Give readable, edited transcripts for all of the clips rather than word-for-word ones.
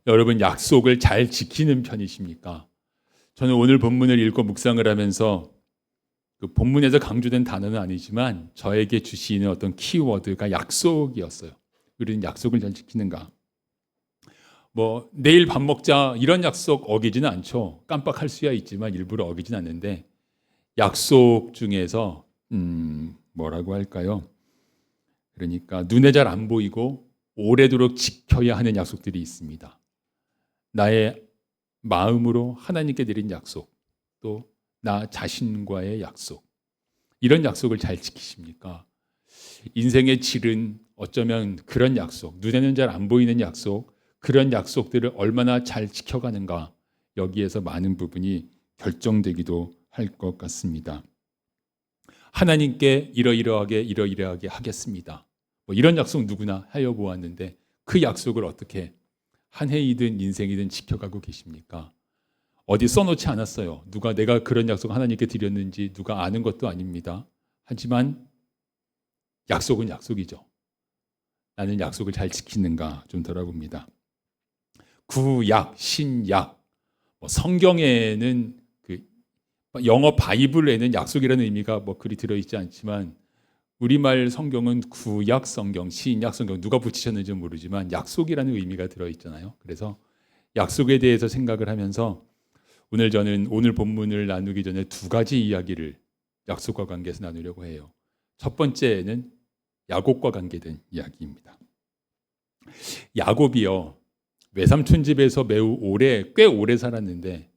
여러분 약속을 잘 지키는 편이십니까? 저는 오늘 본문을 읽고 묵상을 하면서 그 본문에서 강조된 단어는 아니지만 저에게 주시는 어떤 키워드가 약속이었어요. 우리는 약속을 잘 지키는가? 뭐 내일 밥 먹자 이런 약속 어기지는 않죠. 깜빡할 수야 있지만 일부러 어기진 않는데 약속 중에서 뭐라고 할까요? 그러니까 눈에 잘 안 보이고 오래도록 지켜야 하는 약속들이 있습니다. 나의 마음으로 하나님께 드린 약속, 또 나 자신과의 약속, 이런 약속을 잘 지키십니까? 인생의 질은 어쩌면 그런 약속, 눈에는 잘 안 보이는 약속, 그런 약속들을 얼마나 잘 지켜가는가, 여기에서 많은 부분이 결정되기도 할 것 같습니다. 하나님께 이러이러하게 하겠습니다. 뭐 이런 약속 누구나 하여 보았는데 그 약속을 어떻게 한 해이든 인생이든 지켜가고 계십니까? 어디 써놓지 않았어요. 누가 내가 그런 약속 하나님께 드렸는지 누가 아는 것도 아닙니다. 하지만 약속은 약속이죠. 나는 약속을 잘 지키는가 좀 돌아봅니다. 구약, 신약, 성경에는 그 영어 바이블에는 약속이라는 의미가 뭐 그리 들어있지 않지만 우리말 성경은 구약 성경, 신약 성경 누가 붙이셨는지 모르지만 약속이라는 의미가 들어있잖아요. 그래서 약속에 대해서 생각을 하면서 저는 오늘 본문을 나누기 전에 두 가지 이야기를 약속과 관계에서 나누려고 해요. 첫 번째는 야곱과 관계된 이야기입니다. 야곱이요, 외삼촌 집에서 꽤 오래 살았는데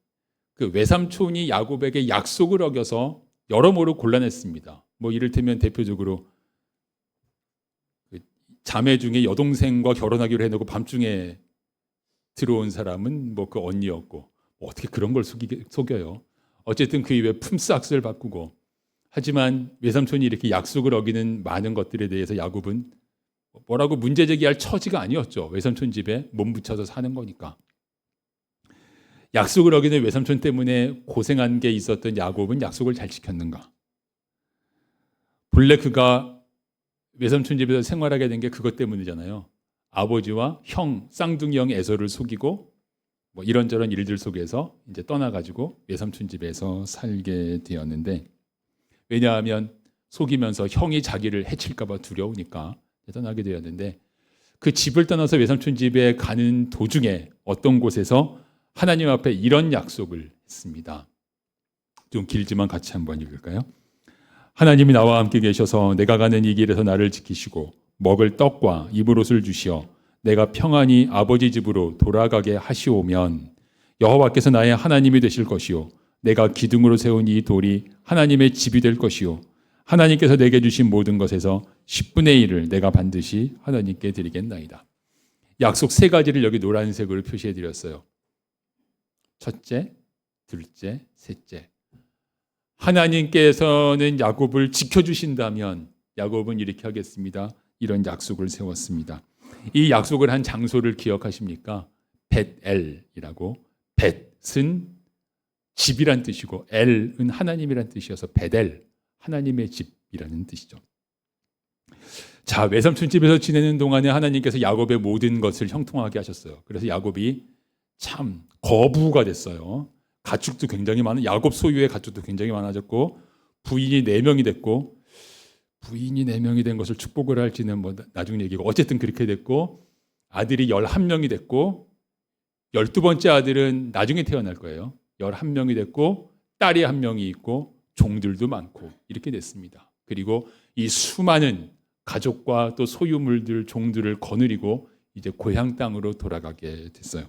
그 외삼촌이 야곱에게 약속을 어겨서 여러모로 곤란했습니다. 뭐 이를테면 대표적으로 자매 중에 여동생과 결혼하기로 해놓고 밤중에 들어온 사람은 뭐 그 언니였고, 어떻게 그런 걸 속여요. 어쨌든 그 이후에 품삯을 바꾸고, 하지만 외삼촌이 이렇게 약속을 어기는 많은 것들에 대해서 야곱은 뭐라고 문제 제기할 처지가 아니었죠. 외삼촌 집에 몸 붙여서 사는 거니까. 약속을 어기는 외삼촌 때문에 고생한 게 있었던 야곱은 약속을 잘 지켰는가? 본래 그가 외삼촌 집에서 생활하게 된 게 그것 때문이잖아요. 아버지와 쌍둥이 형 에서를 속이고 뭐 이런저런 일들 속에서 이제 떠나가지고 외삼촌 집에서 살게 되었는데, 왜냐하면 속이면서 형이 자기를 해칠까봐 두려우니까 떠나게 되었는데, 그 집을 떠나서 외삼촌 집에 가는 도중에 어떤 곳에서 하나님 앞에 이런 약속을 했습니다. 좀 길지만 같이 한번 읽을까요? 하나님이 나와 함께 계셔서 내가 가는 이 길에서 나를 지키시고 먹을 떡과 입을 옷을 주시어 내가 평안히 아버지 집으로 돌아가게 하시오면 여호와께서 나의 하나님이 되실 것이요 내가 기둥으로 세운 이 돌이 하나님의 집이 될 것이요 하나님께서 내게 주신 모든 것에서 10분의 1을 내가 반드시 하나님께 드리겠나이다. 약속 세 가지를 여기 노란색으로 표시해 드렸어요. 첫째, 둘째, 셋째. 하나님께서는 야곱을 지켜주신다면 야곱은 이렇게 하겠습니다. 이런 약속을 세웠습니다. 이 약속을 한 장소를 기억하십니까? 벳엘이라고. 벳은 집이란 뜻이고 엘은 하나님이란 뜻이어서 벳엘, 하나님의 집이라는 뜻이죠. 자, 외삼촌 집에서 지내는 동안에 하나님께서 야곱의 모든 것을 형통하게 하셨어요. 그래서 야곱이 참 거부가 됐어요. 가축도 굉장히 많은, 야곱 소유의 가축도 굉장히 많아졌고, 부인이 4명이 됐고, 부인이 4명이 된 것을 축복을 할지는 뭐 나중 얘기고, 어쨌든 그렇게 됐고, 아들이 11명이 됐고, 12번째 아들은 나중에 태어날 거예요. 11명이 됐고, 딸이 1명이 있고, 종들도 많고, 이렇게 됐습니다. 그리고 이 수많은 가족과 또 소유물들, 종들을 거느리고 이제 고향 땅으로 돌아가게 됐어요.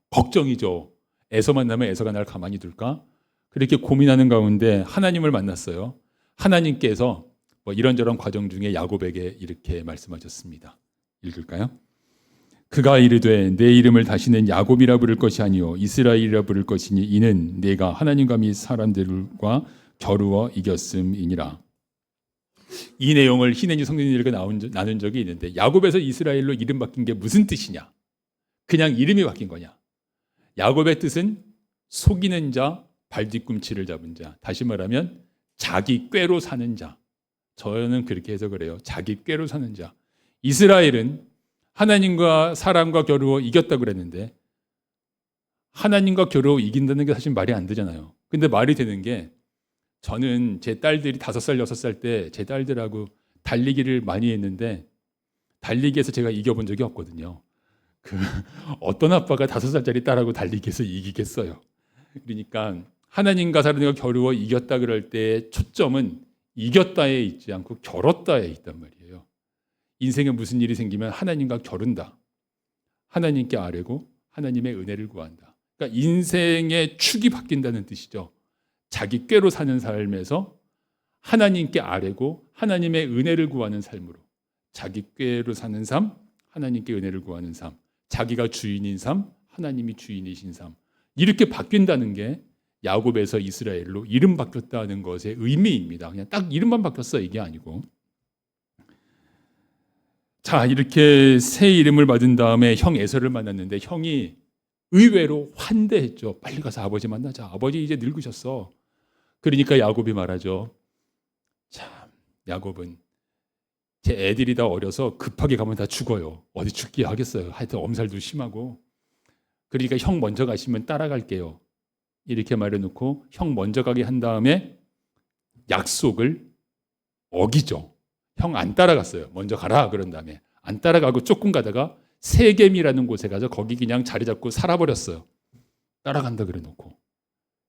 걱정이죠. 에서 만나면 에서가 날 가만히 둘까? 그렇게 고민하는 가운데 하나님을 만났어요. 하나님께서 뭐 이런저런 과정 중에 야곱에게 이렇게 말씀하셨습니다. 읽을까요? 그가 이르되 내 이름을 다시는 야곱이라 부를 것이 아니요 이스라엘이라 부를 것이니 이는 내가 하나님과 및 사람들과 겨루어 이겼음이니라. 이 내용을 희내니 성경인들과 나눈 적이 있는데, 야곱에서 이스라엘로 이름 바뀐 게 무슨 뜻이냐? 그냥 이름이 바뀐 거냐? 야곱의 뜻은 속이는 자, 발뒤꿈치를 잡은 자. 다시 말하면 자기 꾀로 사는 자. 저는 그렇게 해석을 해요. 자기 꾀로 사는 자. 이스라엘은 하나님과 사람과 겨루어 이겼다 그랬는데 하나님과 겨루어 이긴다는 게 사실 말이 안 되잖아요. 근데 말이 되는 게 저는 제 딸들이 5살, 6살 때 제 딸들하고 달리기를 많이 했는데 달리기에서 제가 이겨본 적이 없거든요. 어떤 아빠가 5살짜리 딸하고 달리기에서 이기겠어요. 그러니까 하나님과 사람과 겨루어 이겼다 그럴 때 초점은 이겼다에 있지 않고 겨뤘다에 있단 말이에요. 인생에 무슨 일이 생기면 하나님과 겨룬다. 하나님께 아뢰고 하나님의 은혜를 구한다. 그러니까 인생의 축이 바뀐다는 뜻이죠. 자기 꾀로 사는 삶에서 하나님께 아뢰고 하나님의 은혜를 구하는 삶으로, 자기 꾀로 사는 삶, 하나님께 은혜를 구하는 삶, 자기가 주인인 삶, 하나님이 주인이신 삶, 이렇게 바뀐다는 게 야곱에서 이스라엘로 이름 바뀌었다는 것의 의미입니다. 그냥 딱 이름만 바뀌었어 이게 아니고. 자, 이렇게 새 이름을 받은 다음에 형 에서를 만났는데 형이 의외로 환대했죠. 빨리 가서 아버지 만나자. 아버지 이제 늙으셨어. 그러니까 야곱이 말하죠. 참, 야곱은 제 애들이 다 어려서 급하게 가면 다 죽어요. 어디 죽게 하겠어요. 하여튼 엄살도 심하고. 그러니까 형 먼저 가시면 따라갈게요. 이렇게 말해놓고 형 먼저 가게 한 다음에 약속을 어기죠. 형 안 따라갔어요. 먼저 가라 그런 다음에 안 따라가고 조금 가다가 세겜이라는 곳에 가서 거기 그냥 자리 잡고 살아버렸어요. 따라간다 그래놓고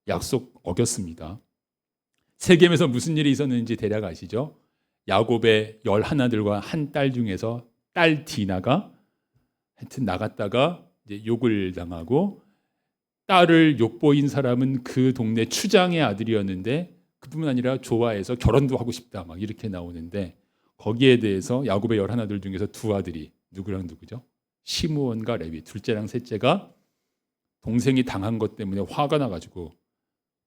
약속 어겼습니다. 세겜에서 무슨 일이 있었는지 대략 아시죠? 야곱의 11아들과 한 딸 중에서 딸 디나가 하여튼 나갔다가 이제 욕을 당하고 딸을 욕보인 사람은 그 동네 추장의 아들이었는데 그뿐만 아니라 좋아해서 결혼도 하고 싶다 막 이렇게 나오는데 거기에 대해서 야곱의 11아들 중에서 2아들이 누구랑 누구죠? 시므온과 레위 둘째랑 셋째가 동생이 당한 것 때문에 화가 나가지고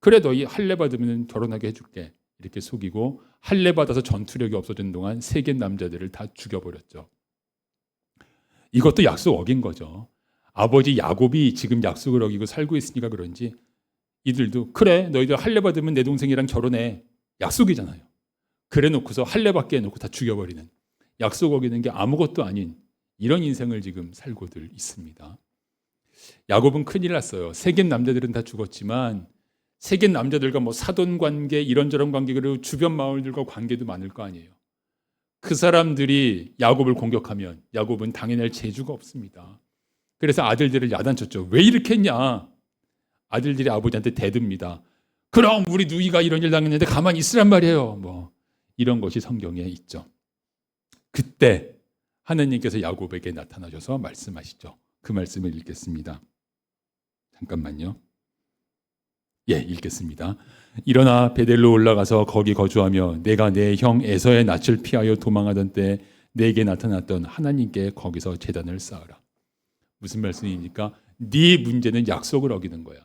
그래 너희 할례 받으면 결혼하게 해줄게 이렇게 속이고 할례 받아서 전투력이 없어진 동안 세겜 남자들을 다 죽여버렸죠. 이것도 약속 어긴 거죠. 아버지 야곱이 지금 약속을 어기고 살고 있으니까 그런지 이들도 그래 너희들 할례 받으면 내 동생이랑 결혼해 약속이잖아요. 그래 놓고서 할례 받게 해놓고 다 죽여버리는 약속 어기는 게 아무것도 아닌 이런 인생을 지금 살고들 있습니다. 야곱은 큰일 났어요. 세겜 남자들은 다 죽었지만 세겜 남자들과 뭐 사돈 관계 이런저런 관계 그리고 주변 마을들과 관계도 많을 거 아니에요. 그 사람들이 야곱을 공격하면 야곱은 당해낼 재주가 없습니다. 그래서 아들들을 야단쳤죠. 왜 이렇게 했냐? 아들들이 아버지한테 대듭니다. 그럼 우리 누이가 이런 일 당했는데 가만히 있으란 말이에요. 뭐 이런 것이 성경에 있죠. 그때 하나님께서 야곱에게 나타나셔서 말씀하시죠. 그 말씀을 읽겠습니다. 잠깐만요. 예, 읽겠습니다. 일어나 베델로 올라가서 거기 거주하며 내가 내 형 에서의 낯을 피하여 도망하던 때 내게 나타났던 하나님께 거기서 제단을 쌓으라. 무슨 말씀입니까? 네 문제는 약속을 어기는 거야.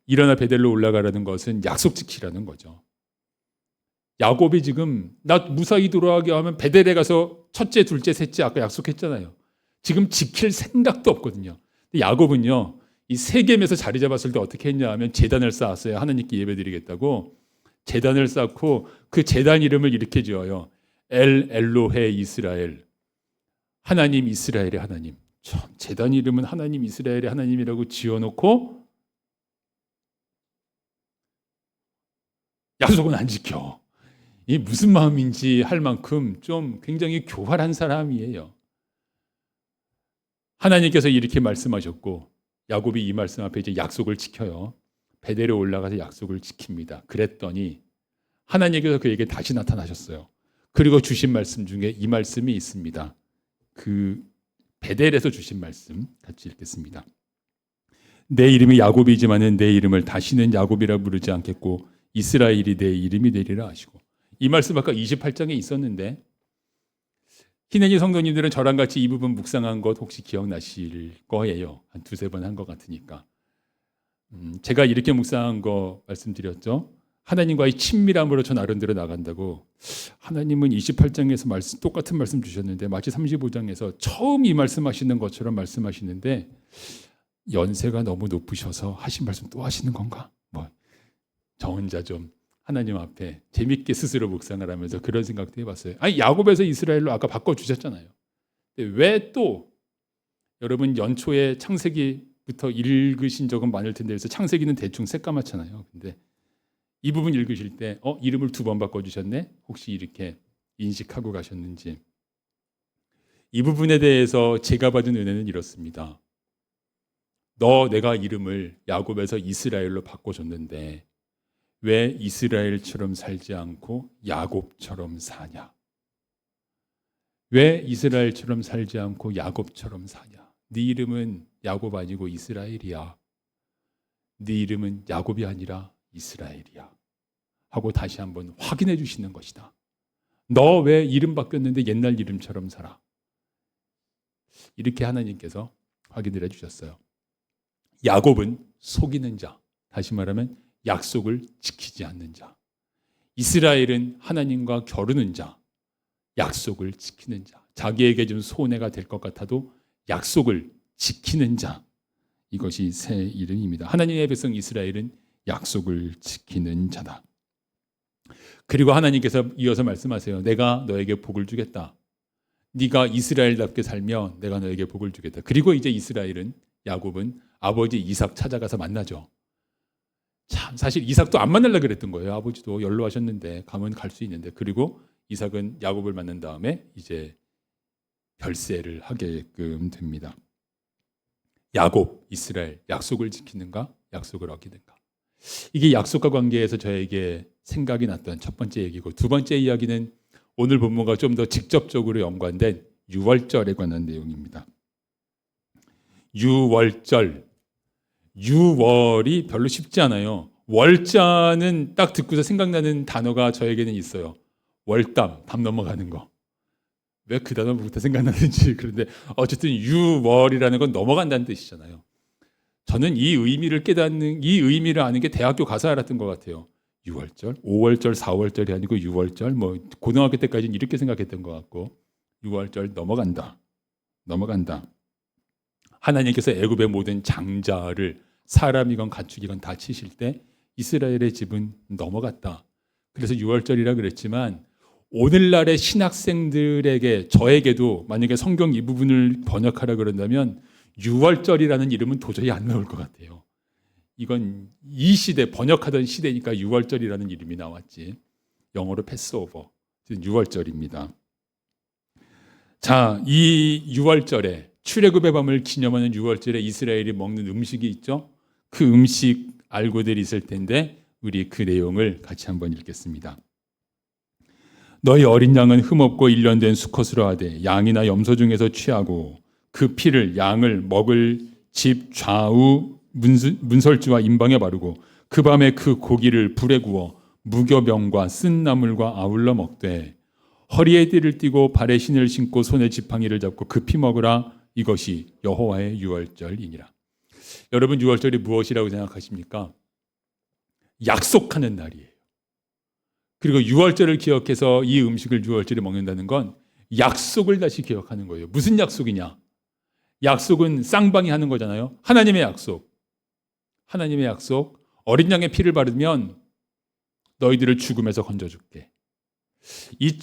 일어나 베델로 올라가라는 것은 약속 지키라는 거죠. 야곱이 지금 나 무사히 돌아가게 하면 베델에 가서 첫째, 둘째, 셋째 아까 약속했잖아요. 지금 지킬 생각도 없거든요. 근데 야곱은요. 이 세겜에서 자리 잡았을 때 어떻게 했냐 하면 제단을 쌓았어요. 하나님께 예배드리겠다고. 제단을 쌓고 그 제단 이름을 이렇게 지어요. 엘 엘로헤 이스라엘. 하나님 이스라엘의 하나님. 참, 제단 이름은 하나님 이스라엘의 하나님이라고 지어놓고 약속은 안 지켜. 이 무슨 마음인지 할 만큼 좀 굉장히 교활한 사람이에요. 하나님께서 이렇게 말씀하셨고 야곱이 이 말씀 앞에 이제 약속을 지켜요. 베델에 올라가서 약속을 지킵니다. 그랬더니 하나님께서 그에게 다시 나타나셨어요. 그리고 주신 말씀 중에 이 말씀이 있습니다. 그 베델에서 주신 말씀 같이 읽겠습니다. 내 이름이 야곱이지만은 내 이름을 다시는 야곱이라 부르지 않겠고 이스라엘이 내 이름이 되리라 하시고 이 말씀 아까 28장에 있었는데 희내니 성도님들은 저랑 같이 이 부분 묵상한 것 혹시 기억나실 거예요. 한 2-3번 한 것 같으니까. 제가 이렇게 묵상한 거 말씀드렸죠. 하나님과의 친밀함으로 저 나름대로 나간다고. 하나님은 28장에서 똑같은 말씀 주셨는데 마치 35장에서 처음 이 말씀하시는 것처럼 말씀하시는데 연세가 너무 높으셔서 하신 말씀 또 하시는 건가? 뭐 저 혼자 좀 하나님 앞에 재밌게 스스로 묵상을 하면서 그런 생각도 해봤어요. 아니 야곱에서 이스라엘로 아까 바꿔주셨잖아요. 왜 또 여러분 연초에 창세기부터 읽으신 적은 많을 텐데 그래서 창세기는 대충 새까맣잖아요. 근데 이 부분 읽으실 때 이름을 2번 바꿔주셨네? 혹시 이렇게 인식하고 가셨는지. 이 부분에 대해서 제가 받은 은혜는 이렇습니다. 내가 이름을 야곱에서 이스라엘로 바꿔줬는데 왜 이스라엘처럼 살지 않고 야곱처럼 사냐? 왜 이스라엘처럼 살지 않고 야곱처럼 사냐? 네 이름은 야곱 아니고 이스라엘이야. 네 이름은 야곱이 아니라 이스라엘이야. 하고 다시 한번 확인해 주시는 것이다. 너 왜 이름 바뀌었는데 옛날 이름처럼 살아? 이렇게 하나님께서 확인을 해 주셨어요. 야곱은 속이는 자, 다시 말하면 약속을 지키지 않는 자. 이스라엘은 하나님과 겨루는 자, 약속을 지키는 자. 자기에게 좀 손해가 될 것 같아도 약속을 지키는 자. 이것이 새 이름입니다. 하나님의 백성 이스라엘은 약속을 지키는 자다. 그리고 하나님께서 이어서 말씀하세요. 내가 너에게 복을 주겠다. 네가 이스라엘답게 살면 내가 너에게 복을 주겠다. 그리고 이제 이스라엘은, 야곱은 아버지 이삭 찾아가서 만나죠. 참, 사실 이삭도 안 만나려고 그랬던 거예요. 아버지도 연로하셨는데 가면 갈 수 있는데. 그리고 이삭은 야곱을 만난 다음에 이제 별세를 하게끔 됩니다. 야곱, 이스라엘, 약속을 지키는가? 약속을 어기는가? 이게 약속과 관계에서 저에게 생각이 났던 첫 번째 얘기고, 두 번째 이야기는 오늘 본문과 좀 더 직접적으로 연관된 유월절에 관한 내용입니다. 유월절. 유월이 별로 쉽지 않아요. 월자는 딱 듣고서 생각나는 단어가 저에게는 있어요. 월담, 담 넘어가는 거. 왜 그 단어부터 생각나는지. 그런데 어쨌든 유월이라는 건 넘어간다는 뜻이잖아요. 저는 이 의미를 아는 게 대학교 가서 알았던 것 같아요. 6월절, 5월절, 4월절이 아니고 6월절, 뭐 고등학교 때까지는 이렇게 생각했던 것 같고, 6월절 넘어간다. 하나님께서 애굽의 모든 장자를 사람이건 가축이건 다 치실 때 이스라엘의 집은 넘어갔다. 그래서 6월절이라 그랬지만 오늘날의 신학생들에게, 저에게도 만약에 성경 이 부분을 번역하라 그런다면 6월절이라는 이름은 도저히 안 나올 것 같아요. 이건 이 시대, 번역하던 시대니까 6월절이라는 이름이 나왔지. 영어로 패스오버, 6월절입니다. 자, 이 6월절에, 출애굽의 밤을 기념하는 6월절에 이스라엘이 먹는 음식이 있죠. 그 음식 알고들 있을 텐데 우리 그 내용을 같이 한번 읽겠습니다. 너희 어린 양은 흠없고 일련된 수컷으로 하되 양이나 염소 중에서 취하고 그 피를 양을 먹을 집 좌우 문설주와 임방에 바르고 그 밤에 그 고기를 불에 구워 무교병과 쓴 나물과 아울러 먹되 허리에 띠를 띠고 발에 신을 신고 손에 지팡이를 잡고 급히 먹으라. 이것이 여호와의 유월절이니라. 여러분, 유월절이 무엇이라고 생각하십니까? 약속하는 날이에요. 그리고 유월절을 기억해서 이 음식을 유월절에 먹는다는 건 약속을 다시 기억하는 거예요. 무슨 약속이냐? 약속은 쌍방이 하는 거잖아요. 하나님의 약속. 하나님의 약속. 어린 양의 피를 바르면 너희들을 죽음에서 건져줄게. 이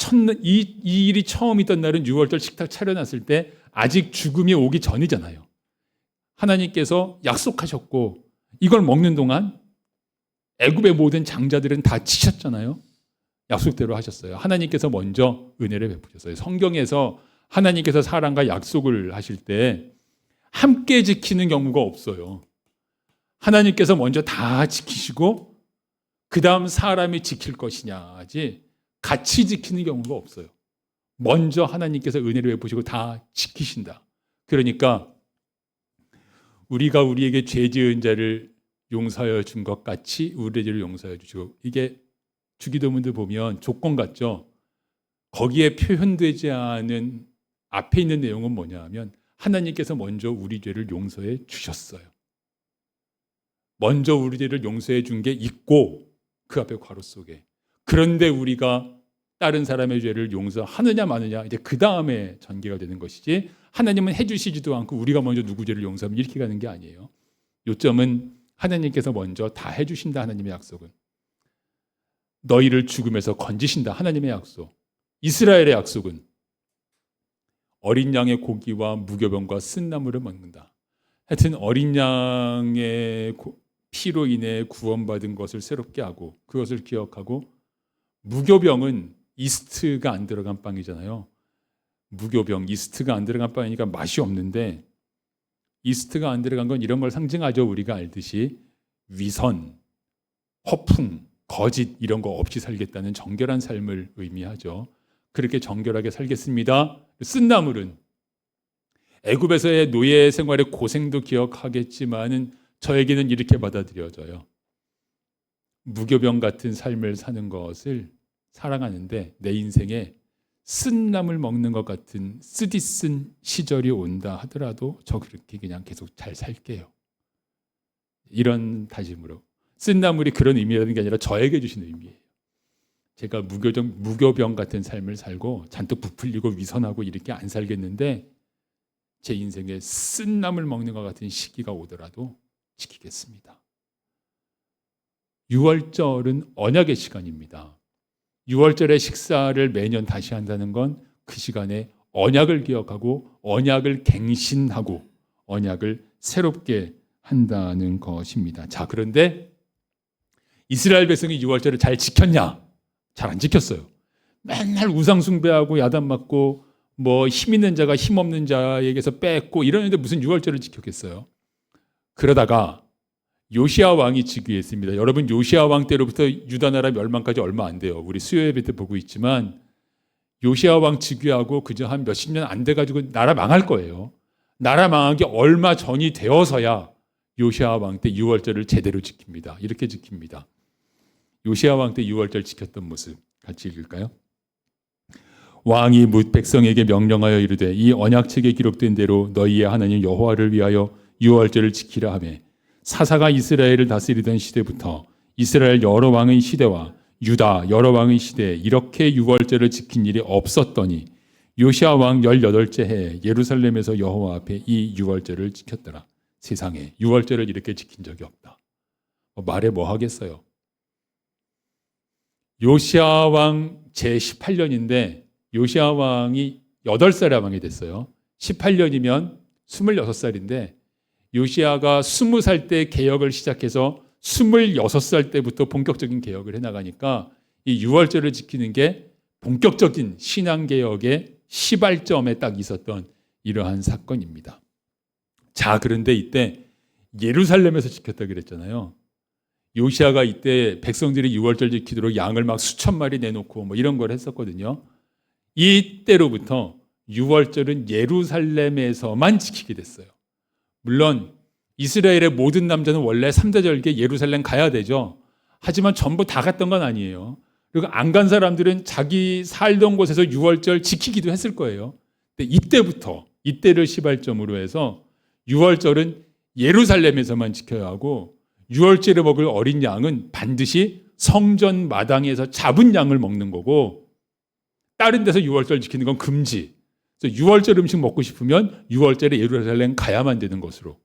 일이 처음 있던 날은 6월절 식탁 차려놨을 때 아직 죽음이 오기 전이잖아요. 하나님께서 약속하셨고 이걸 먹는 동안 애굽의 모든 장자들은 다 치셨잖아요. 약속대로 하셨어요. 하나님께서 먼저 은혜를 베푸셨어요. 성경에서 하나님께서 사람과 약속을 하실 때 함께 지키는 경우가 없어요. 하나님께서 먼저 다 지키시고 그 다음 사람이 지킬 것이냐 하지 같이 지키는 경우가 없어요. 먼저 하나님께서 은혜를 베푸시고 다 지키신다. 그러니까 우리가 우리에게 죄 지은 자를 용서하여 준 것 같이 우리의 죄를 용서해 주시고, 이게 주기도문들 보면 조건 같죠. 거기에 표현되지 않은 앞에 있는 내용은 뭐냐 하면 하나님께서 먼저 우리 죄를 용서해 주셨어요. 먼저 우리 죄를 용서해 준 게 있고 그 앞에 괄호 속에, 그런데 우리가 다른 사람의 죄를 용서하느냐 마느냐, 이제 그 다음에 전개가 되는 것이지, 하나님은 해주시지도 않고 우리가 먼저 누구 죄를 용서하면 이렇게 가는 게 아니에요. 요점은 하나님께서 먼저 다 해주신다. 하나님의 약속은 너희를 죽음에서 건지신다. 하나님의 약속. 이스라엘의 약속은 어린 양의 고기와 무교병과 쓴나물을 먹는다. 하여튼 어린 양의 피로 인해 구원받은 것을 새롭게 하고 그것을 기억하고, 무교병은 이스트가 안 들어간 빵이잖아요. 무교병, 이스트가 안 들어간 빵이니까 맛이 없는데, 이스트가 안 들어간 건 이런 걸 상징하죠. 우리가 알듯이 위선, 허풍, 거짓 이런 거 없이 살겠다는 정결한 삶을 의미하죠. 그렇게 정결하게 살겠습니다. 쓴나물은 애굽에서의 노예 생활의 고생도 기억하겠지만은 저에게는 이렇게 받아들여져요. 무교병 같은 삶을 사는 것을 사랑하는데 내 인생에 쓴나물 먹는 것 같은 쓰디쓴 시절이 온다 하더라도 저 그렇게 그냥 계속 잘 살게요. 이런 다짐으로. 쓴나물이 그런 의미라는 게 아니라 저에게 주신 의미예요. 제가 무교병 같은 삶을 살고 잔뜩 부풀리고 위선하고 이렇게 안 살겠는데, 제 인생에 쓴나물 먹는 것 같은 시기가 오더라도 지키겠습니다. 6월절은 언약의 시간입니다. 6월절의 식사를 매년 다시 한다는 건 그 시간에 언약을 기억하고 언약을 갱신하고 언약을 새롭게 한다는 것입니다. 자, 그런데 이스라엘 백성이 6월절을 잘 지켰냐? 잘 안 지켰어요. 맨날 우상 숭배하고 야단 맞고 뭐 힘 있는 자가 힘 없는 자에게서 뺏고 이러는데 무슨 6월절을 지켰겠어요? 그러다가 요시야 왕이 즉위했습니다. 여러분, 요시야 왕 때로부터 유다 나라 멸망까지 얼마 안 돼요. 우리 수요 예배 때 보고 있지만 요시야 왕 즉위하고 그저 한 몇십 년 안 돼가지고 나라 망할 거예요. 나라 망한 게 얼마 전이 되어서야 요시야 왕 때 6월절을 제대로 지킵니다. 이렇게 지킵니다. 요시야 왕 때 6월절 지켰던 모습 같이 읽을까요? 왕이 뭇 백성에게 명령하여 이르되 이 언약책에 기록된 대로 너희의 하나님 여호와를 위하여 6월절을 지키라 하며, 사사가 이스라엘을 다스리던 시대부터 이스라엘 여러 왕의 시대와 유다 여러 왕의 시대에 이렇게 6월절을 지킨 일이 없었더니 요시야 왕 18째 해에 예루살렘에서 여호와 앞에 이 6월절을 지켰더라. 세상에 6월절을 이렇게 지킨 적이 없다. 말해 뭐 하겠어요. 요시야 왕 제18년인데 요시야 왕이 8살에 왕이 됐어요. 18년이면 26살인데 요시야가 20살 때 개혁을 시작해서 26살 때부터 본격적인 개혁을 해나가니까 이 6월절을 지키는 게 본격적인 신앙개혁의 시발점에 딱 있었던 이러한 사건입니다. 자, 그런데 이때 예루살렘에서 지켰다 그랬잖아요. 요시야가 이때 백성들이 6월절 지키도록 양을 막 수천 마리 내놓고 뭐 이런 걸 했었거든요. 이때로부터 6월절은 예루살렘에서만 지키게 됐어요. 물론 이스라엘의 모든 남자는 원래 3대 절기에 예루살렘 가야 되죠. 하지만 전부 다 갔던 건 아니에요. 그리고 안 간 사람들은 자기 살던 곳에서 6월절 지키기도 했을 거예요. 근데 이때를 시발점으로 해서 6월절은 예루살렘에서만 지켜야 하고 6월절에 먹을 어린 양은 반드시 성전 마당에서 잡은 양을 먹는 거고, 다른 데서 6월절 지키는 건 금지. 그래서 6월절 음식 먹고 싶으면 6월절에 예루살렘 가야만 되는 것으로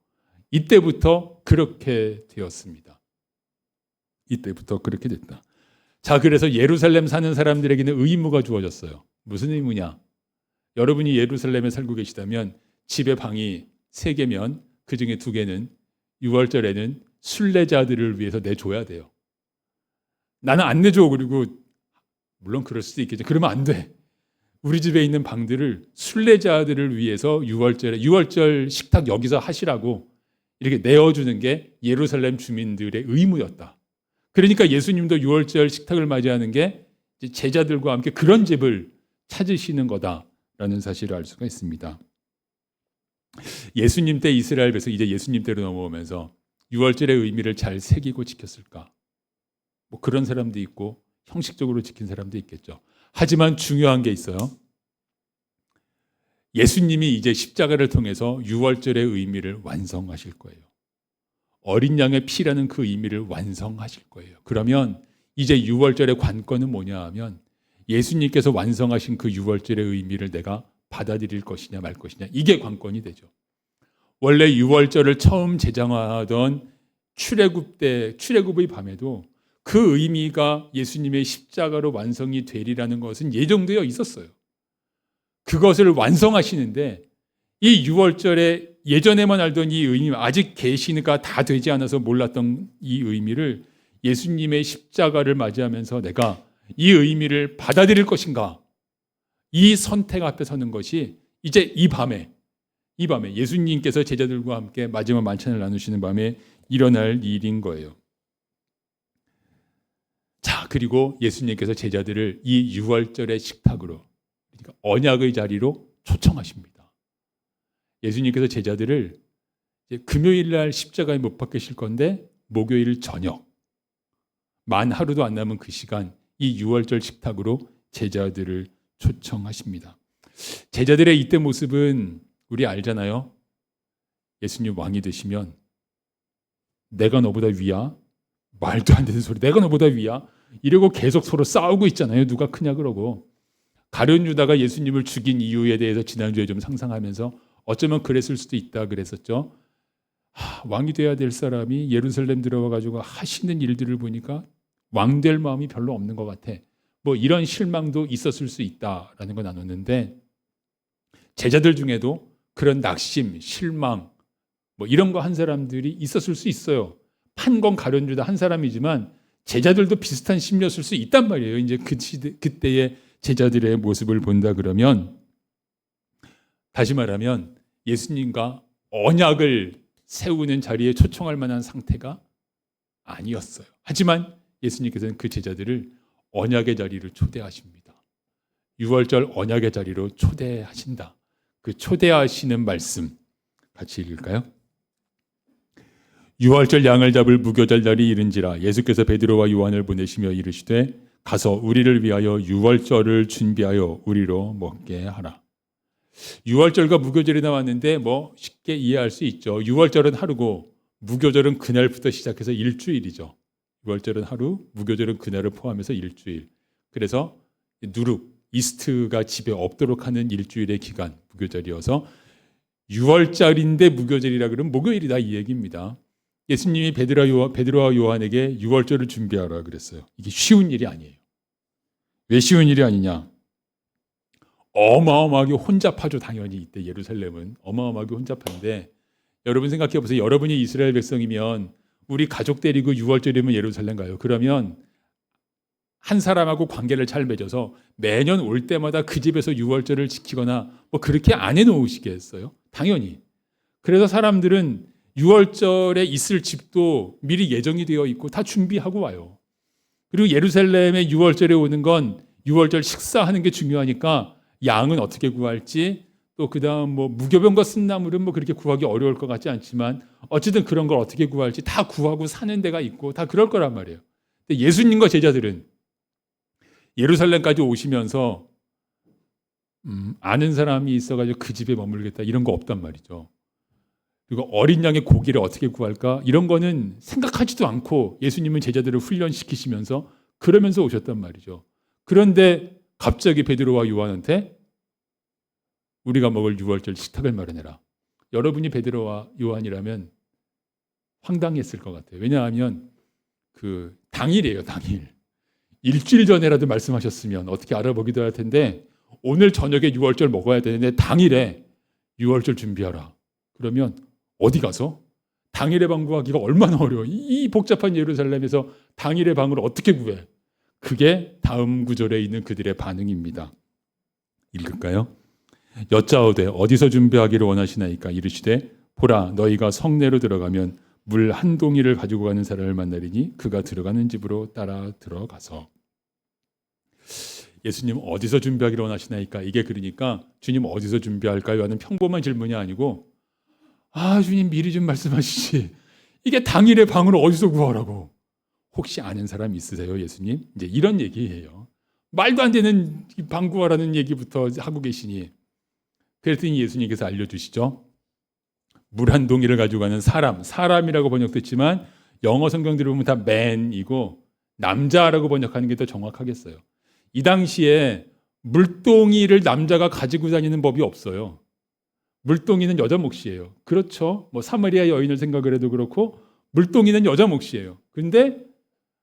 이때부터 그렇게 되었습니다. 이때부터 그렇게 됐다. 자, 그래서 예루살렘 사는 사람들에게는 의무가 주어졌어요. 무슨 의무냐? 여러분이 예루살렘에 살고 계시다면 집에 방이 3개면 그중에 2개는 6월절에는 순례자들을 위해서 내줘야 돼요. 나는 안 내줘. 그리고 물론 그럴 수도 있겠죠. 그러면 안 돼. 우리 집에 있는 방들을 순례자들을 위해서 6월절 식탁 여기서 하시라고 이렇게 내어주는 게 예루살렘 주민들의 의무였다. 그러니까 예수님도 6월절 식탁을 맞이하는 게 제자들과 함께 그런 집을 찾으시는 거다라는 사실을 알 수가 있습니다. 예수님 때 이스라엘 백성 이제 예수님 때로 넘어오면서 6월절의 의미를 잘 새기고 지켰을까? 뭐 그런 사람도 있고 형식적으로 지킨 사람도 있겠죠. 하지만 중요한 게 있어요. 예수님이 이제 십자가를 통해서 6월절의 의미를 완성하실 거예요. 어린 양의 피라는 그 의미를 완성하실 거예요. 그러면 이제 6월절의 관건은 뭐냐 하면 예수님께서 완성하신 그 6월절의 의미를 내가 받아들일 것이냐 말 것이냐, 이게 관건이 되죠. 원래 6월절을 처음 제정하던 출애굽의 밤에도 그 의미가 예수님의 십자가로 완성이 되리라는 것은 예정되어 있었어요. 그것을 완성하시는데 이 유월절에 예전에만 알던 이 의미, 아직 계시가 다 되지 않아서 몰랐던 이 의미를 예수님의 십자가를 맞이하면서 내가 이 의미를 받아들일 것인가, 이 선택 앞에 서는 것이 이제 이 밤에 예수님께서 제자들과 함께 마지막 만찬을 나누시는 밤에 일어날 일인 거예요. 자, 그리고 예수님께서 제자들을 이 유월절의 식탁으로, 그러니까 언약의 자리로 초청하십니다. 예수님께서 제자들을 금요일 날 십자가에 못 박히실 건데 목요일 저녁, 만 하루도 안 남은 그 시간, 이 유월절 식탁으로 제자들을 초청하십니다. 제자들의 이때 모습은 우리 알잖아요. 예수님 왕이 되시면 내가 너보다 위야? 말도 안 되는 소리. 내가 너보다 위야? 이러고 계속 서로 싸우고 있잖아요. 누가 크냐 그러고. 가룟 유다가 예수님을 죽인 이유에 대해서 지난주에 좀 상상하면서 어쩌면 그랬을 수도 있다 그랬었죠. 왕이 돼야 될 사람이 예루살렘 들어와가지고 하시는 일들을 보니까 왕 될 마음이 별로 없는 것 같아. 뭐 이런 실망도 있었을 수 있다라는 거 나눴는데, 제자들 중에도 그런 낙심, 실망 뭐 이런 거 한 사람들이 있었을 수 있어요. 판건 가룟 유다 한 사람이지만 제자들도 비슷한 심리였을 수 있단 말이에요. 이제 그때의 제자들의 모습을 본다 그러면, 다시 말하면 예수님과 언약을 세우는 자리에 초청할 만한 상태가 아니었어요. 하지만 예수님께서는 그 제자들을 언약의 자리로 초대하십니다. 유월절 언약의 자리로 초대하신다. 그 초대하시는 말씀 같이 읽을까요? 유월절 양을 잡을 무교절 날이 이른지라 예수께서 베드로와 요한을 보내시며 이르시되 가서 우리를 위하여 유월절을 준비하여 우리로 먹게 하라. 유월절과 무교절이 나왔는데 뭐 쉽게 이해할 수 있죠. 유월절은 하루고 무교절은 그날부터 시작해서 일주일이죠. 유월절은 하루, 무교절은 그날을 포함해서 일주일. 그래서 누룩, 이스트가 집에 없도록 하는 일주일의 기간, 무교절이어서 유월절인데 무교절이라 그러면 목요일이다 이 얘기입니다. 예수님이 베드로와 요한에게 유월절을 준비하라 그랬어요. 이게 쉬운 일이 아니에요. 왜 쉬운 일이 아니냐? 어마어마하게 혼잡하죠. 당연히 이때 예루살렘은 어마어마하게 혼잡한데, 여러분 생각해 보세요. 여러분이 이스라엘 백성이면 우리 가족 데리고 유월절이면 예루살렘 가요. 그러면 한 사람하고 관계를 잘 맺어서 매년 올 때마다 그 집에서 유월절을 지키거나 뭐 그렇게 안 해놓으시겠어요? 당연히. 그래서 사람들은 유월절에 있을 집도 미리 예정이 되어 있고 다 준비하고 와요. 그리고 예루살렘에 유월절에 오는 건 유월절 식사하는 게 중요하니까 양은 어떻게 구할지, 또 그다음 뭐 무교병과 쓴나물은 뭐 그렇게 구하기 어려울 것 같지 않지만 어쨌든 그런 걸 어떻게 구할지 다 구하고 사는 데가 있고 다 그럴 거란 말이에요. 근데 예수님과 제자들은 예루살렘까지 오시면서 아는 사람이 있어가지고 그 집에 머물겠다 이런 거 없단 말이죠. 그리고 어린 양의 고기를 어떻게 구할까 이런 거는 생각하지도 않고 예수님은 제자들을 훈련시키시면서 그러면서 오셨단 말이죠. 그런데 갑자기 베드로와 요한한테 우리가 먹을 유월절 식탁을 마련해라. 여러분이 베드로와 요한이라면 황당했을 것 같아요. 왜냐하면 그 당일이에요. 당일. 일주일 전에라도 말씀하셨으면 어떻게 알아보기도 할 텐데 오늘 저녁에 유월절 먹어야 되는데 당일에 유월절 준비하라. 그러면 어디 가서? 당일의 방 구하기가 얼마나 어려워. 이 복잡한 예루살렘에서 당일의 방을 어떻게 구해? 그게 다음 구절에 있는 그들의 반응입니다. 읽을까요? 여짜오되 어디서 준비하기를 원하시나이까? 이르시되 보라 너희가 성내로 들어가면 물 한 동이를 가지고 가는 사람을 만나리니 그가 들어가는 집으로 따라 들어가서. 예수님 어디서 준비하기를 원하시나이까? 이게 그러니까 주님 어디서 준비할까요? 하는 평범한 질문이 아니고 주님 미리 좀 말씀하시지. 이게 당일의 방을 어디서 구하라고. 혹시 아는 사람 있으세요 예수님? 이제 이런 얘기예요. 말도 안 되는 방 구하라는 얘기부터 하고 계시니. 그랬더니 예수님께서 알려주시죠. 물 한 동이를 가지고 가는 사람이라고 번역됐지만 영어 성경들을 보면 다 man이고 남자라고 번역하는 게 더 정확하겠어요. 이 당시에 물동이를 남자가 가지고 다니는 법이 없어요. 물동이는 여자 몫이에요. 그렇죠. 뭐 사마리아 여인을 생각을 해도 그렇고 물동이는 여자 몫이에요. 그런데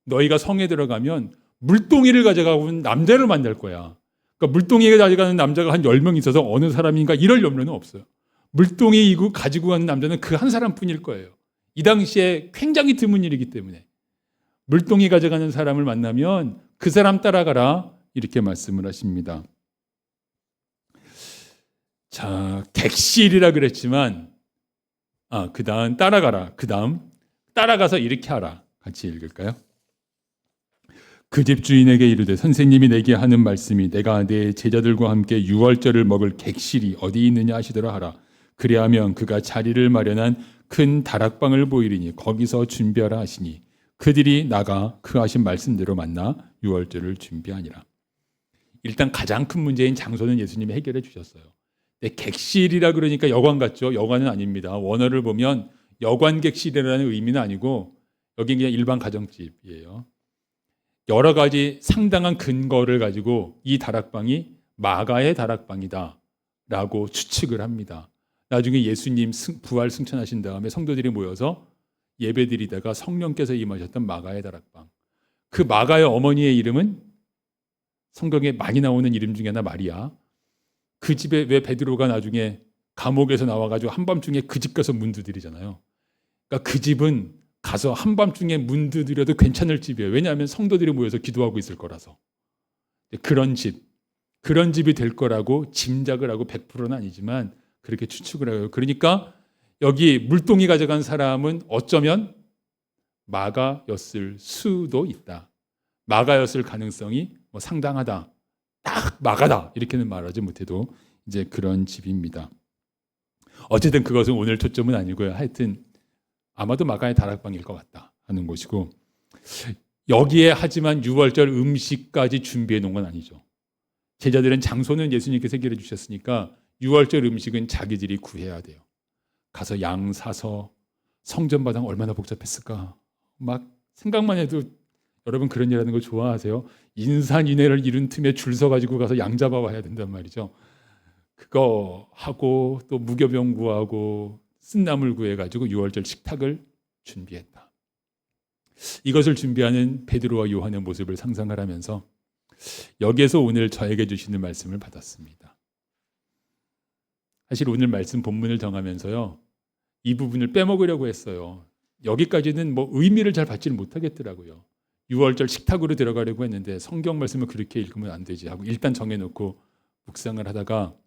너희가 성에 들어가면 물동이를 가져가고 온 남자를 만날 거야. 그러니까 물동이가 가져가는 남자가 한 10명 있어서 어느 사람인가 이럴 염려는 없어요. 물동이 가지고 가는 남자는 그 한 사람뿐일 거예요. 이 당시에 굉장히 드문 일이기 때문에 물동이 가져가는 사람을 만나면 그 사람 따라가라 이렇게 말씀을 하십니다. 자, 객실이라 그랬지만 그 다음 따라가라. 그 다음 따라가서 이렇게 하라. 같이 읽을까요? 그 집 주인에게 이르되 선생님이 내게 하는 말씀이 내가 내 제자들과 함께 유월절을 먹을 객실이 어디 있느냐 하시더라 하라. 그리하면 그가 자리를 마련한 큰 다락방을 보이리니 거기서 준비하라 하시니 그들이 나가 그 하신 말씀대로 만나 유월절을 준비하니라. 일단 가장 큰 문제인 장소는 예수님이 해결해 주셨어요. 객실이라 그러니까 여관 같죠? 여관은 아닙니다. 원어를 보면 여관 객실이라는 의미는 아니고 여기 그냥 일반 가정집이에요. 여러 가지 상당한 근거를 가지고 이 다락방이 마가의 다락방이다 라고 추측을 합니다. 나중에 예수님 부활 승천하신 다음에 성도들이 모여서 예배드리다가 성령께서 임하셨던 마가의 다락방. 그 마가의 어머니의 이름은 성경에 많이 나오는 이름 중에 하나 마리아. 그 집에 왜 베드로가 나중에 감옥에서 나와가지고 한밤중에 그 집 가서 문 두드리잖아요. 그러니까 그 집은 가서 한밤중에 문 두드려도 괜찮을 집이에요. 왜냐하면 성도들이 모여서 기도하고 있을 거라서. 그런 집이 될 거라고 짐작을 하고 100%는 아니지만 그렇게 추측을 해요. 그러니까 여기 물동이 가져간 사람은 어쩌면 마가였을 수도 있다. 마가였을 가능성이 상당하다. 딱 마가다 이렇게는 말하지 못해도 이제 그런 집입니다. 어쨌든 그것은 오늘 초점은 아니고요. 하여튼 아마도 마가의 다락방일 것 같다 하는 것이고, 여기에 하지만 유월절 음식까지 준비해 놓은 건 아니죠. 제자들은 장소는 예수님께서 해결해 주셨으니까 유월절 음식은 자기들이 구해야 돼요. 가서 양 사서 성전마당 얼마나 복잡했을까. 막 생각만 해도 여러분 그런 일 하는 거 좋아하세요? 인산인해를 이룬 틈에 줄 서가지고 가서 양 잡아와야 된단 말이죠. 그거 하고 또 무교병 구하고 쓴나물 구해가지고 유월절 식탁을 준비했다. 이것을 준비하는 베드로와 요한의 모습을 상상을 하면서 여기에서 오늘 저에게 주시는 말씀을 받았습니다. 사실 오늘 말씀 본문을 정하면서요, 이 부분을 빼먹으려고 했어요. 여기까지는 의미를 잘 받지를 못하겠더라고요. 유월절 식탁으로 들어가려고 했는데 성경 말씀을 그렇게 읽으면 안 되지 하고 일단 정해놓고 묵상을 하다가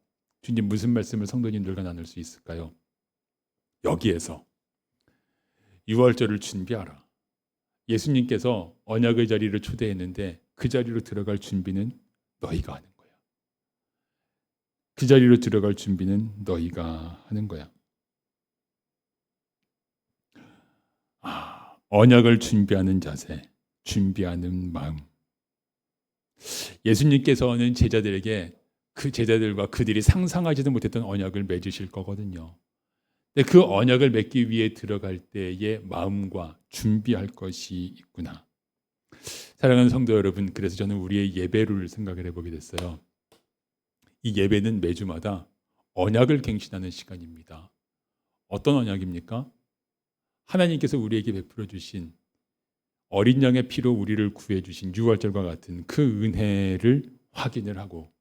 주님 무슨 말씀을 성도님들과 나눌 수 있을까요? 여기에서 유월절을 준비하라. 예수님께서 언약의 자리를 초대했는데 그 자리로 들어갈 준비는 너희가 하는 거야. 그 자리로 들어갈 준비는 너희가 하는 거야. 언약을 준비하는 자세, 준비하는 마음. 예수님께서는 제자들에게 그 제자들과 그들이 상상하지도 못했던 언약을 맺으실 거거든요. 근데 그 언약을 맺기 위해 들어갈 때의 마음과 준비할 것이 있구나. 사랑하는 성도 여러분, 그래서 저는 우리의 예배를 생각을 해보게 됐어요. 이 예배는 매주마다 언약을 갱신하는 시간입니다. 어떤 언약입니까? 하나님께서 우리에게 베풀어 주신 어린 양의 피로 우리를 구해 주신 유월절과 같은 그 은혜를 확인을 하고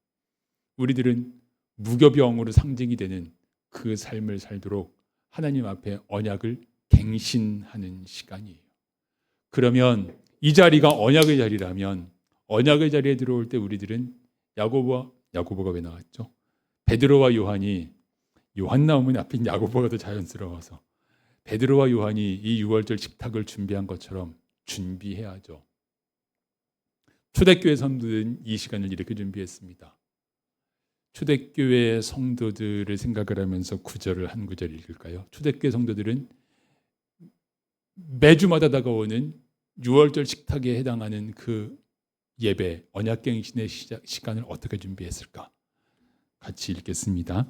우리들은 무교병으로 상징이 되는 그 삶을 살도록 하나님 앞에 언약을 갱신하는 시간이에요. 그러면 이 자리가 언약의 자리라면 언약의 자리에 들어올 때 우리들은 야고보가 왜 나왔죠? 베드로와 요한이, 요한 나오면 앞에 야고보가 더 자연스러워서 베드로와 요한이 이 유월절 식탁을 준비한 것처럼 준비해야죠. 초대교회 성도들은 이 시간을 이렇게 준비했습니다. 초대교회 성도들을 생각을 하면서 구절을 한 구절 읽을까요? 초대교회 성도들은 매주마다 다가오는 유월절 식탁에 해당하는 그 예배, 언약갱신의 시간을 어떻게 준비했을까? 같이 읽겠습니다.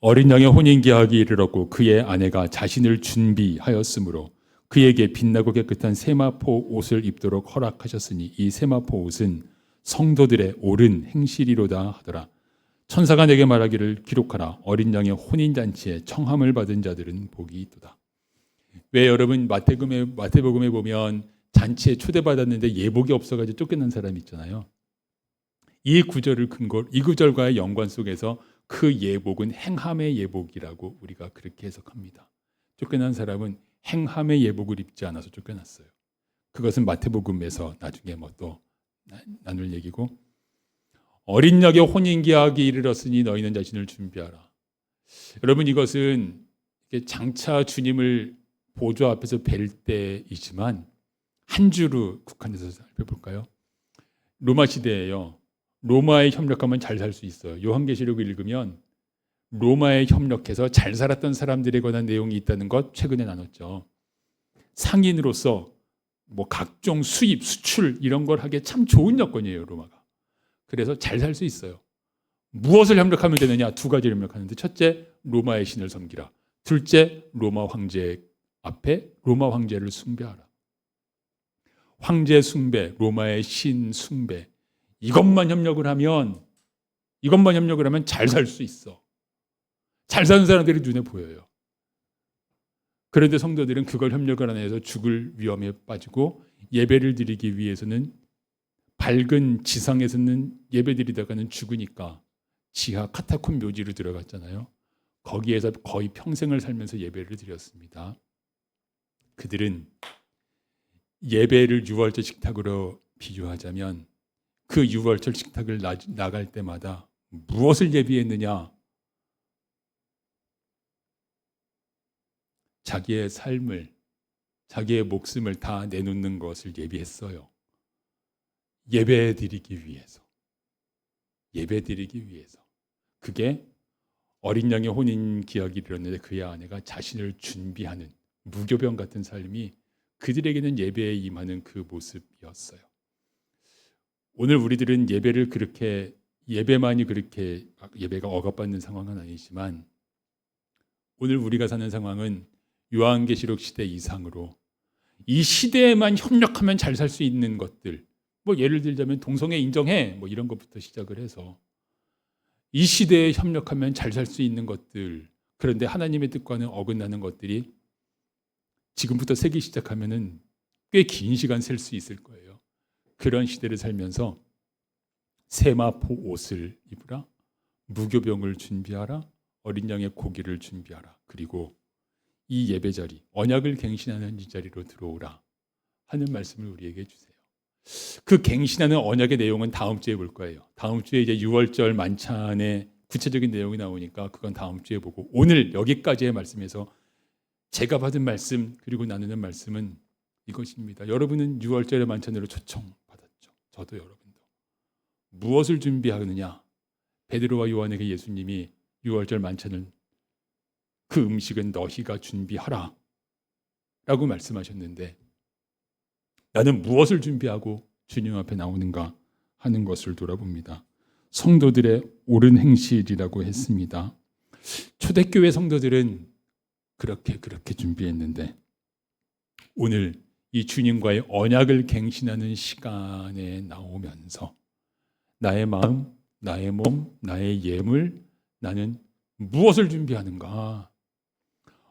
어린 양의 혼인계약이 이르렀고 그의 아내가 자신을 준비하였으므로 그에게 빛나고 깨끗한 세마포 옷을 입도록 허락하셨으니 이 세마포 옷은 성도들의 옳은 행실이로다 하더라. 천사가 내게 말하기를 기록하라. 어린 양의 혼인잔치에 청함을 받은 자들은 복이 있도다. 왜 여러분 마태복음에 보면 잔치에 초대받았는데 예복이 없어가지고 쫓겨난 사람이 있잖아요. 이 구절을 근거로 이 구절과의 연관 속에서 그 예복은 행함의 예복이라고 우리가 그렇게 해석합니다. 쫓겨난 사람은 행함의 예복을 입지 않아서 쫓겨났어요. 그것은 마태복음에서 나중에 또 나눌 얘기고, 어린 약에 혼인계약이 이르렀으니 너희는 자신을 준비하라. 여러분, 이것은 장차 주님을 보좌 앞에서 뵐 때이지만 한 주로 국한해서 살펴볼까요? 로마 시대에요. 로마에 협력하면 잘 살 수 있어요. 요한계시록을 읽으면 로마에 협력해서 잘 살았던 사람들에 관한 내용이 있다는 것 최근에 나눴죠. 상인으로서 각종 수입, 수출 이런 걸 하기에 참 좋은 여건이에요, 로마가. 그래서 잘 살 수 있어요. 무엇을 협력하면 되느냐? 두 가지를 협력하는데, 첫째, 로마의 신을 섬기라. 둘째, 로마 황제 앞에 로마 황제를 숭배하라. 황제 숭배, 로마의 신 숭배, 이것만 협력을 하면 잘 살 수 있어. 잘 사는 사람들이 눈에 보여요. 그런데 성도들은 그걸 협력을 안 해서 죽을 위험에 빠지고, 예배를 드리기 위해서는 밝은 지상에서는 예배 드리다가는 죽으니까 지하 카타콤 묘지로 들어갔잖아요. 거기에서 거의 평생을 살면서 예배를 드렸습니다. 그들은 예배를 유월절 식탁으로 비유하자면 그 유월절 식탁을 나갈 때마다 무엇을 예비했느냐? 자기의 삶을, 자기의 목숨을 다 내놓는 것을 예비했어요. 예배드리기 위해서. 그게 어린 양의 혼인 기약이 이르렀는데 그의 아내가 자신을 준비하는 무교병 같은 삶이 그들에게는 예배에 임하는 그 모습이었어요. 오늘 우리들은 예배만이 그렇게 예배가 억압받는 상황은 아니지만, 오늘 우리가 사는 상황은 요한계시록 시대 이상으로 이 시대에만 협력하면 잘 살 수 있는 것들, 예를 들자면 동성애 인정해 이런 것부터 시작을 해서 이 시대에 협력하면 잘 살 수 있는 것들, 그런데 하나님의 뜻과는 어긋나는 것들이 지금부터 세기 시작하면은 꽤 긴 시간 셀 수 있을 거예요. 그런 시대를 살면서 세마포 옷을 입으라, 무교병을 준비하라, 어린 양의 고기를 준비하라, 그리고 이 예배자리, 언약을 갱신하는 이 자리로 들어오라 하는 말씀을 우리에게 주세요. 그 갱신하는 언약의 내용은 다음 주에 볼 거예요. 다음 주에 이제 유월절 만찬의 구체적인 내용이 나오니까 그건 다음 주에 보고, 오늘 여기까지의 말씀에서 제가 받은 말씀 그리고 나누는 말씀은 이것입니다. 여러분은 유월절의 만찬으로 초청받았죠. 저도 여러분도. 무엇을 준비하느냐? 베드로와 요한에게 예수님이 유월절 만찬을, 그 음식은 너희가 준비하라 라고 말씀하셨는데, 나는 무엇을 준비하고 주님 앞에 나오는가 하는 것을 돌아봅니다. 성도들의 옳은 행실이라고 했습니다. 초대교회 성도들은 그렇게 준비했는데, 오늘 이 주님과의 언약을 갱신하는 시간에 나오면서 나의 마음, 나의 몸, 나의 예물, 나는 무엇을 준비하는가?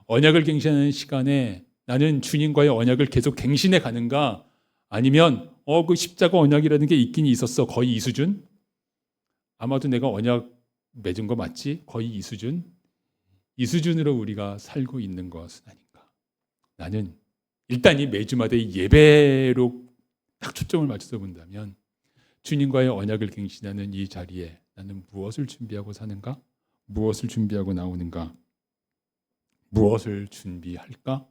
언약을 갱신하는 시간에 나는 주님과의 언약을 계속 갱신해 가는가? 아니면 그 십자가 언약이라는 게 있긴 있었어. 거의 이 수준? 아마도 내가 언약 맺은 거 맞지? 거의 이 수준? 이 수준으로 우리가 살고 있는 것은 아닌가? 나는 일단 이 매주마다 예배로 딱 초점을 맞춰서 본다면, 주님과의 언약을 갱신하는 이 자리에 나는 무엇을 준비하고 사는가? 무엇을 준비하고 나오는가? 무엇을 준비할까?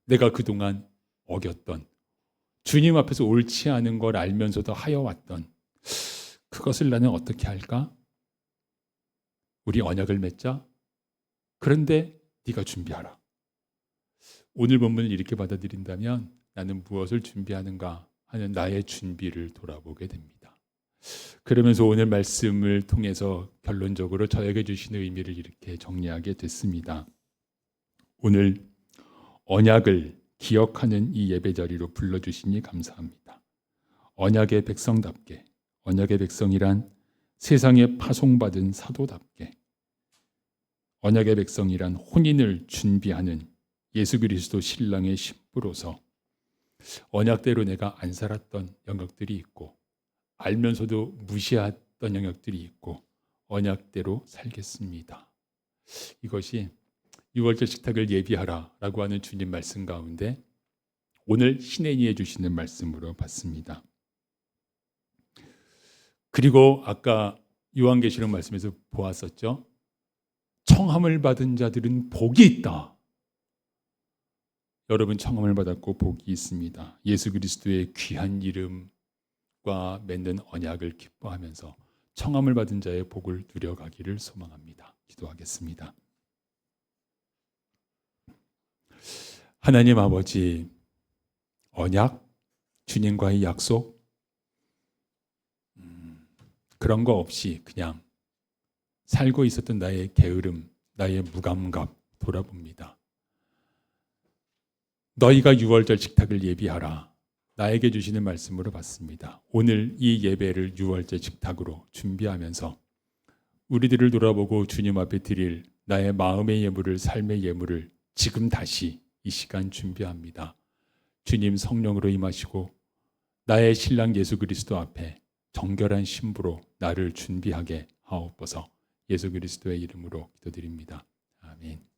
내가 그동안 어겼던, 주님 앞에서 옳지 않은 걸 알면서도 하여왔던 그것을 나는 어떻게 할까? 우리 언약을 맺자. 그런데 네가 준비하라. 오늘 본문을 이렇게 받아들인다면 나는 무엇을 준비하는가 하는 나의 준비를 돌아보게 됩니다. 그러면서 오늘 말씀을 통해서 결론적으로 저에게 주신 의미를 이렇게 정리하게 됐습니다. 오늘 언약을 기억하는 이 예배자리로 불러주시니 감사합니다. 언약의 백성답게, 언약의 백성이란 세상에 파송받은 사도답게, 언약의 백성이란 혼인을 준비하는 예수 그리스도 신랑의 신부로서 언약대로 내가 안 살았던 영역들이 있고 알면서도 무시했던 영역들이 있고 언약대로 살겠습니다. 이것이 6월절 식탁을 예비하라라고 하는 주님 말씀 가운데 오늘 신혜니에 주시는 말씀으로 봤습니다. 그리고 아까 요한계시록 말씀에서 보았었죠. 청함을 받은 자들은 복이 있다. 여러분 청함을 받았고 복이 있습니다. 예수 그리스도의 귀한 이름과 맺는 언약을 기뻐하면서 청함을 받은 자의 복을 누려가기를 소망합니다. 기도하겠습니다. 하나님 아버지, 언약, 주님과의 약속, 그런 거 없이 그냥 살고 있었던 나의 게으름, 나의 무감각 돌아봅니다. 너희가 6월절 식탁을 예비하라. 나에게 주시는 말씀으로 받습니다. 오늘 이 예배를 6월절 식탁으로 준비하면서 우리들을 돌아보고 주님 앞에 드릴 나의 마음의 예물을, 삶의 예물을 지금 다시 이 시간 준비합니다. 주님 성령으로 임하시고 나의 신랑 예수 그리스도 앞에 정결한 신부로 나를 준비하게 하옵소서. 예수 그리스도의 이름으로 기도드립니다. 아멘.